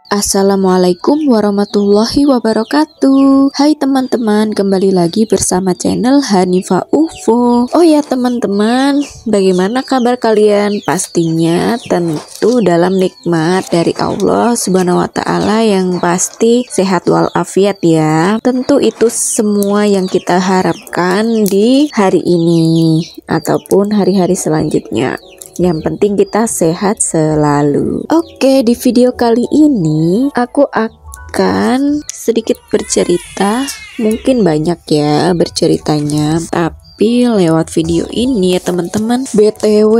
Assalamualaikum warahmatullahi wabarakatuh. Hai teman-teman, kembali lagi bersama channel Hanifa UFO. Oh ya teman-teman, bagaimana kabar kalian? Pastinya tentu dalam nikmat dari Allah Subhanahu wa Ta'ala, yang pasti sehat walafiat ya. Tentu itu semua yang kita harapkan di hari ini ataupun hari-hari selanjutnya. Yang penting kita sehat selalu. Oke, di video kali ini aku akan sedikit bercerita. Mungkin banyak ya berceritanya, tapi lewat video ini ya teman-teman. BTW,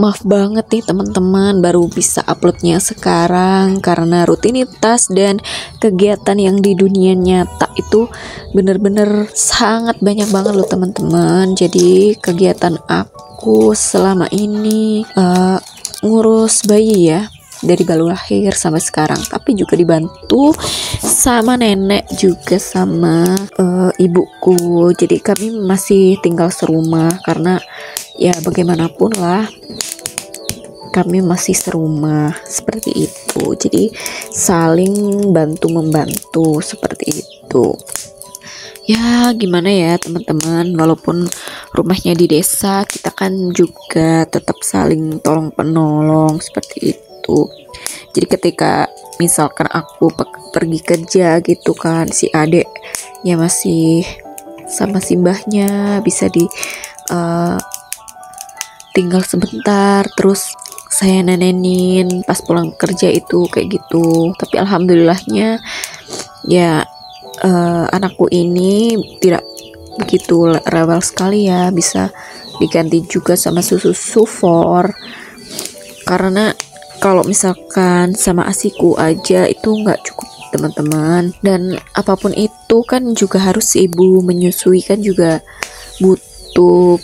maaf banget nih teman-teman, baru bisa uploadnya sekarang karena rutinitas dan kegiatan yang di dunia nyata itu bener-bener sangat banyak banget loh teman-teman. Jadi kegiatan aku selama ini ngurus bayi ya, dari baru lahir sampai sekarang, tapi juga dibantu sama nenek juga sama ibuku. Jadi kami masih tinggal serumah karena ya bagaimanapun lah kami masih serumah seperti itu. Jadi saling bantu membantu seperti itu. Ya gimana ya teman-teman, walaupun rumahnya di desa, kita kan juga tetap saling tolong penolong seperti itu. Jadi ketika misalkan aku pergi kerja gitu kan, si adek ya masih sama si mbahnya bisa di tinggal sebentar, terus saya nenenin pas pulang kerja itu kayak gitu. Tapi alhamdulillahnya ya anakku ini tidak begitu rewel sekali ya, bisa diganti juga sama susu sufor, karena kalau misalkan sama asiku aja itu nggak cukup teman-teman. Dan apapun itu kan juga harus ibu menyusui, kan juga butuh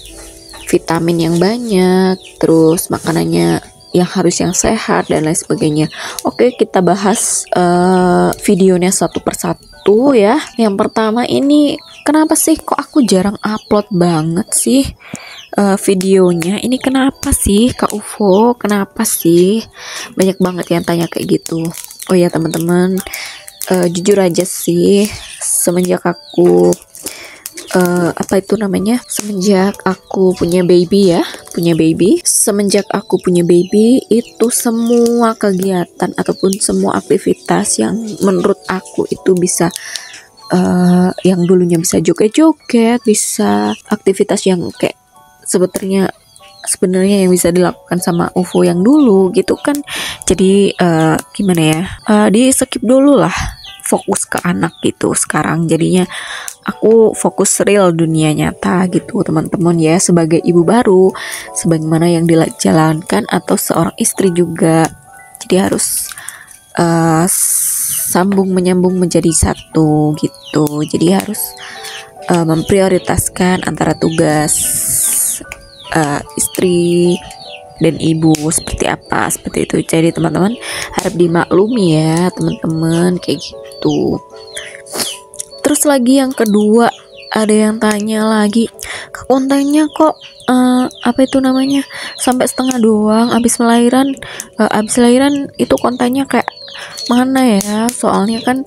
vitamin yang banyak, terus makanannya yang harus yang sehat dan lain sebagainya. Oke, kita bahas videonya satu persatu ya. Yang pertama ini, kenapa sih kok aku jarang upload banget sih videonya? Ini kenapa sih Kak UFO? Kenapa sih? Banyak banget yang tanya kayak gitu. Oh ya teman-teman, jujur aja sih, semenjak aku semenjak aku punya baby ya, semenjak aku punya baby itu semua kegiatan ataupun semua aktivitas yang menurut aku itu bisa yang dulunya bisa joget-joget, bisa aktivitas yang kayak sebenarnya yang bisa dilakukan sama UFO yang dulu gitu kan. Jadi gimana ya, di skip dulu lah, fokus ke anak gitu. Sekarang jadinya aku fokus real dunia nyata gitu teman-teman ya, sebagai ibu baru, sebagaimana yang dijalankan atau seorang istri juga. Jadi harus sambung menyambung menjadi satu gitu. Jadi harus memprioritaskan antara tugas istri dan ibu seperti apa, seperti itu. Jadi teman-teman harap dimaklumi ya teman-teman, kayak gitu. Terus lagi yang kedua, ada yang tanya lagi, kontennya kok sampai setengah doang, abis lahiran itu kontennya kayak mana ya? Soalnya kan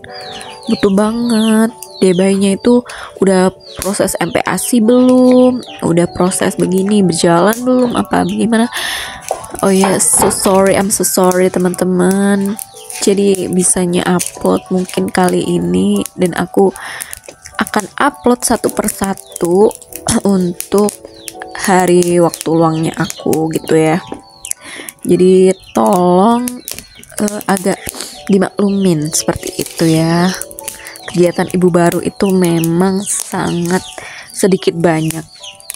butuh banget. Bayinya itu udah proses MPASI belum, udah proses begini berjalan belum, apa gimana? Oh ya, I'm so sorry teman-teman. Jadi bisanya upload mungkin kali ini, dan aku akan upload satu persatu untuk hari waktu luangnya aku gitu ya. Jadi tolong agak dimaklumin seperti itu ya. Kegiatan ibu baru itu memang sangat sedikit banyak,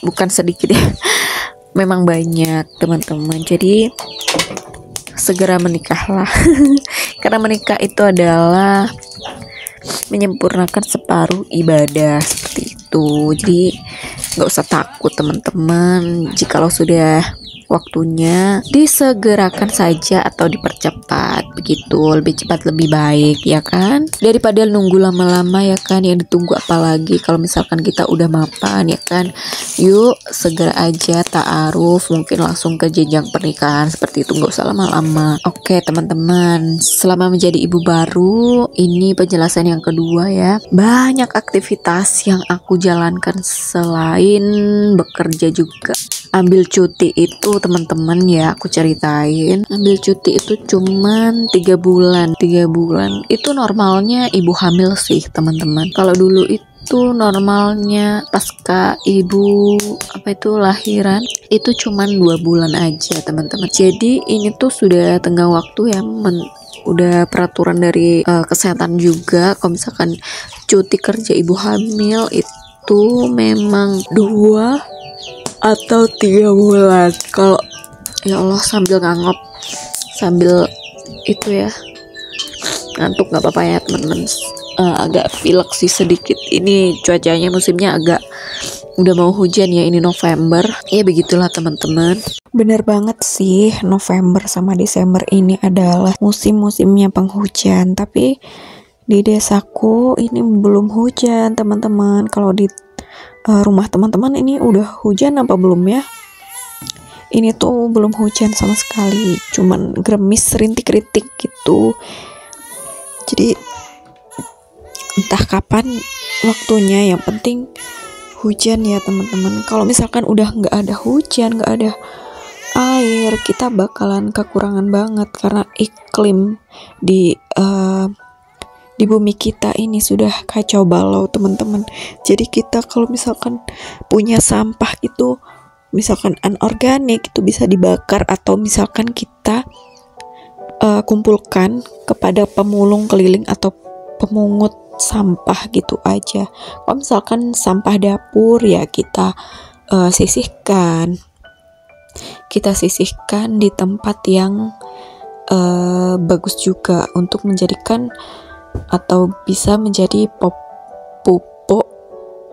bukan sedikit ya, memang banyak teman-teman. Jadi segera menikahlah karena menikah itu adalah menyempurnakan separuh ibadah seperti itu. Jadi nggak usah takut teman-teman, jikalau sudah waktunya disegerakan saja atau dipercepat, begitu lebih cepat lebih baik ya kan, daripada nunggu lama-lama ya kan, yang ditunggu apalagi kalau misalkan kita udah mapan ya kan. Yuk segera aja ta'aruf, mungkin langsung ke jenjang pernikahan seperti itu, nggak usah lama-lama. Oke teman-teman, selama menjadi ibu baru ini penjelasan yang kedua ya. Banyak aktivitas yang aku jalankan selain bekerja juga. Ambil cuti itu teman-teman ya, aku ceritain. Ambil cuti itu cuman 3 bulan. 3 bulan itu normalnya ibu hamil sih teman-teman. Kalau dulu itu normalnya pasca ibu lahiran itu cuman 2 bulan aja teman-teman. Jadi ini tuh sudah tenggang waktu ya, udah peraturan dari kesehatan juga. Kalau misalkan cuti kerja ibu hamil itu memang 2 atau 3 bulan. Kalau ya Allah, sambil ngangop sambil itu ya, ngantuk nggak apa-apa ya teman-teman. Agak pilek sih sedikit, ini cuacanya musimnya agak udah mau hujan ya, ini November ya, begitulah teman-teman. Bener banget sih, November sama Desember ini adalah musim-musimnya penghujan, tapi di desaku ini belum hujan teman-teman. Kalau di rumah teman-teman ini udah hujan apa belum ya? Ini tuh belum hujan sama sekali, cuman gerimis rintik-rintik gitu. Jadi entah kapan waktunya, yang penting hujan ya teman-teman. Kalau misalkan udah nggak ada hujan, nggak ada air, kita bakalan kekurangan banget, karena iklim di bumi kita ini sudah kacau balau teman-teman. Jadi kita kalau misalkan punya sampah itu, misalkan anorganik, itu bisa dibakar atau misalkan kita kumpulkan kepada pemulung keliling atau pemungut sampah gitu aja. Kalau misalkan sampah dapur ya kita sisihkan di tempat yang bagus juga untuk menjadikan atau bisa menjadi pupuk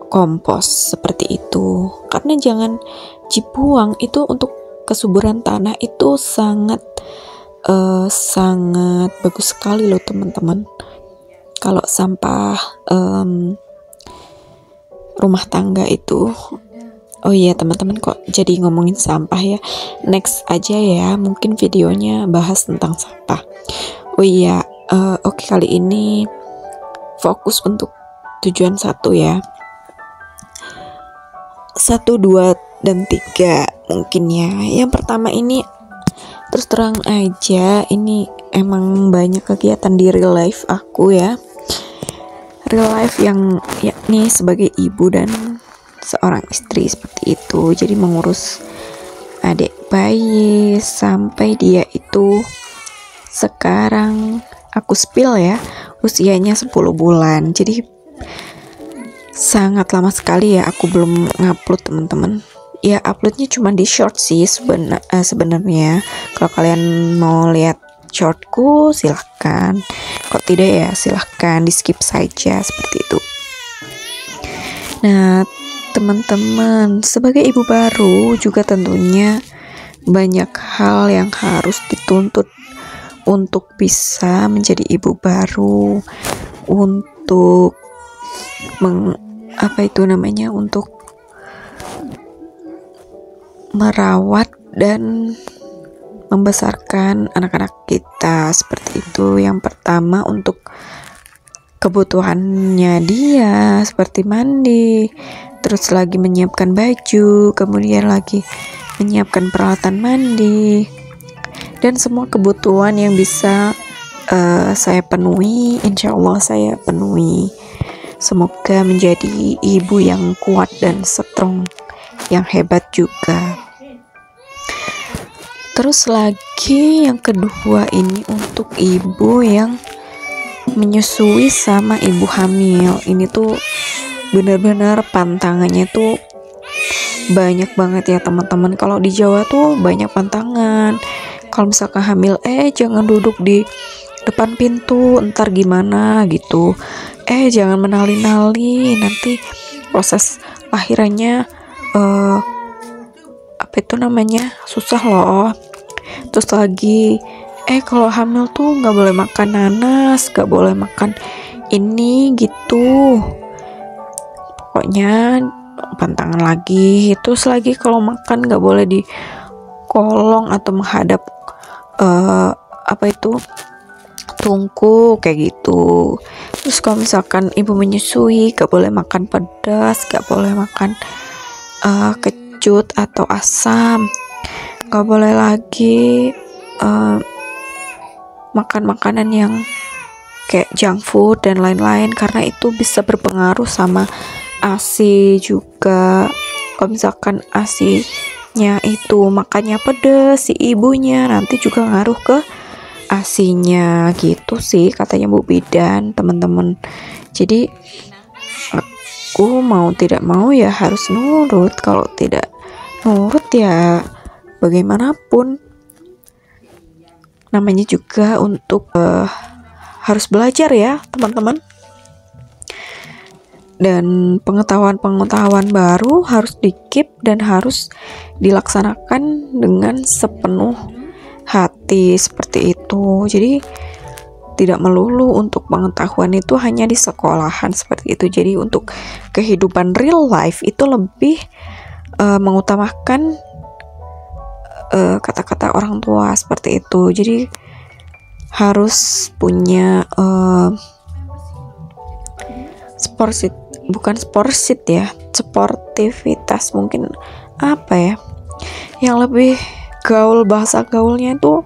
kompos seperti itu. Karena jangan dibuang, itu untuk kesuburan tanah itu sangat bagus sekali loh teman-teman. Kalau sampah rumah tangga itu, oh iya teman-teman, kok jadi ngomongin sampah ya. Next aja ya, mungkin videonya bahas tentang sampah. Oh iya, oke, kali ini fokus untuk tujuan 1 ya. 1, 2, dan 3 mungkin ya. Yang pertama ini terus terang aja, ini emang banyak kegiatan di real life aku ya. Real life yang yakni sebagai ibu dan seorang istri seperti itu. Jadi mengurus adik bayi sampai dia itu sekarang aku spill ya, usianya 10 bulan. Jadi sangat lama sekali ya aku belum ngupload teman-teman. Ya uploadnya cuma di short sih sebenarnya. Kalau kalian mau lihat shortku silahkan, kok tidak ya silahkan di skip saja seperti itu. Nah teman-teman, sebagai ibu baru juga tentunya banyak hal yang harus dituntut untuk bisa menjadi ibu baru, untuk untuk merawat dan membesarkan anak-anak kita seperti itu. Yang pertama untuk kebutuhannya dia seperti mandi, terus lagi menyiapkan baju, kemudian lagi menyiapkan peralatan mandi, dan semua kebutuhan yang bisa saya penuhi, insya Allah saya penuhi. Semoga menjadi ibu yang kuat dan strong, yang hebat juga. Terus lagi yang kedua ini untuk ibu yang menyusui sama ibu hamil. Ini tuh benar-benar pantangannya tuh banyak banget ya teman-teman. Kalau di Jawa tuh banyak pantangan. Kalau misalkan hamil, jangan duduk di depan pintu, ntar gimana gitu. Jangan menali-nali, nanti proses lahirannya apa itu namanya, susah loh. Terus lagi kalau hamil tuh nggak boleh makan nanas, nggak boleh makan ini gitu, pokoknya pantangan lagi. Terus lagi kalau makan nggak boleh di kolong atau menghadap apa itu, tungku kayak gitu. Terus kalau misalkan ibu menyusui gak boleh makan pedas, gak boleh makan kecut atau asam, gak boleh lagi makan makanan yang kayak junk food dan lain-lain, karena itu bisa berpengaruh sama ASI juga. Kalau misalkan ASInya itu makannya pedas, si ibunya nanti juga ngaruh ke ASInya gitu sih katanya Bu Bidan, teman-teman. Jadi aku mau tidak mau ya harus nurut. Kalau tidak nurut ya bagaimanapun, namanya juga untuk harus belajar ya teman-teman. Dan pengetahuan baru harus di-keep dan harus dilaksanakan dengan sepenuh hati seperti itu. Jadi tidak melulu untuk pengetahuan itu hanya di sekolahan seperti itu. Jadi untuk kehidupan real life itu lebih mengutamakan kata-kata orang tua seperti itu. Jadi harus punya sportivitas mungkin, apa ya, yang lebih gaul, bahasa gaulnya itu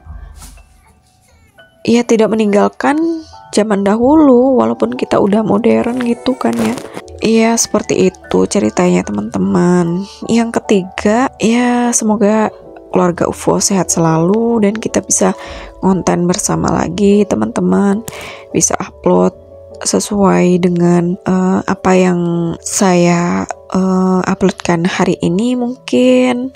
ya tidak meninggalkan zaman dahulu walaupun kita udah modern gitu kan ya. Iya, seperti itu ceritanya teman-teman. Yang ketiga ya, semoga keluarga UFO sehat selalu dan kita bisa konten bersama lagi teman-teman, bisa upload sesuai dengan apa yang saya uploadkan hari ini, mungkin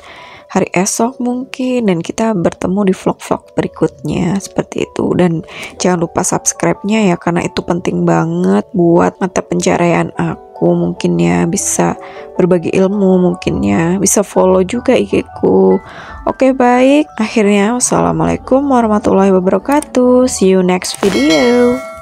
hari esok mungkin, dan kita bertemu di vlog-vlog berikutnya seperti itu. Dan jangan lupa subscribe-nya ya, karena itu penting banget buat mata pencaharian aku, mungkin ya, bisa berbagi ilmu, mungkin ya, bisa follow juga IG-ku. Oke, baik, akhirnya wassalamualaikum warahmatullahi wabarakatuh, see you next video.